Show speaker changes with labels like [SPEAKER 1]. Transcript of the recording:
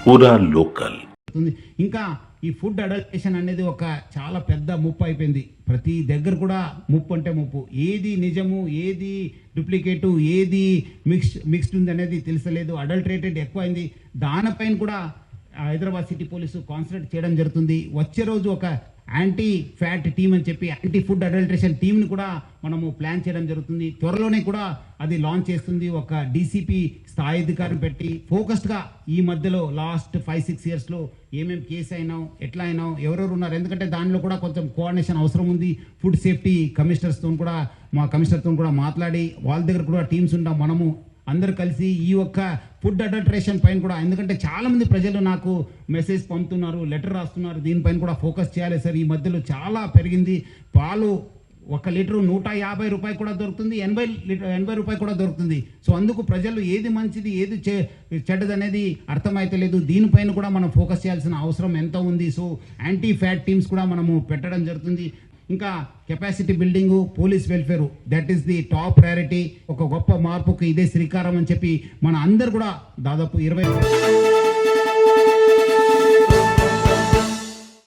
[SPEAKER 1] పూరా లోకల్.
[SPEAKER 2] ఇంకా ఈ ఫుడ్ అడల్టరేషన్ అనేది ఒక చాలా పెద్ద ముప్పు అయిపోయింది. ప్రతి దగ్గర కూడా ముప్పు అంటే ముప్పు. ఏది నిజము, ఏది డూప్లికేటు, ఏది మిక్స్డ్ ఉంది అనేది తెలుసలేదు. అడల్టరేటెడ్ ఎక్కువైంది. దానిపైన కూడా హైదరాబాద్ సిటీ పోలీసు కాన్సన్ట్రేట్ చేయడం జరుగుతుంది. వచ్చే రోజు ఒక యాంటీ ఫ్యాట్ టీమ్ అని చెప్పి యాంటీ ఫుడ్ అడల్టరేషన్ టీమ్ని కూడా మనము ప్లాన్ చేయడం జరుగుతుంది. త్వరలోనే కూడా అది లాంచ్ చేస్తుంది. ఒక డీసీపీ స్థాయి అధికారిని పెట్టి ఫోకస్డ్గా ఈ మధ్యలో లాస్ట్ 5-6 ఇయర్స్లో ఏమేమి కేసు అయినాం, ఎట్లా అయినాం, ఎవరెవరు ఉన్నారు, ఎందుకంటే దానిలో కూడా కొంచెం కోఆర్డినేషన్ అవసరం ఉంది. ఫుడ్ సేఫ్టీ కమిషనర్స్తో కూడా మా కమిషనర్తో కూడా మాట్లాడి వాళ్ళ దగ్గర కూడా టీమ్స్ ఉంటాం. మనము అందరు కలిసి ఈ ఒక్క ఫుడ్ అడల్టరేషన్ పైన కూడా, ఎందుకంటే చాలా మంది ప్రజలు నాకు మెసేజ్ పంపుతున్నారు, లెటర్ రాస్తున్నారు, దీనిపైన కూడా ఫోకస్ చేయాలి సార్. ఈ మధ్యలో చాలా పెరిగింది. పాలు 1 లీటరు 150 రూపాయలు కూడా దొరుకుతుంది, 80 రూపాయలు కూడా దొరుకుతుంది. సో అందుకు ప్రజలు ఏది మంచిది, ఏది చెడ్డది అనేది అర్థమైతే లేదు. దీనిపైన కూడా మనం ఫోకస్ చేయాల్సిన అవసరం ఎంత ఉంది. సో యాంటీ ఫ్యాట్ టీమ్స్ కూడా మనము పెట్టడం జరుగుతుంది. ఇంకా capacity building, police welfare, that is the top priority. ఒక గొప్ప మార్పుకు ఇదే శ్రీకారం అని చెప్పి మన అందరు కూడా దాదాపు 20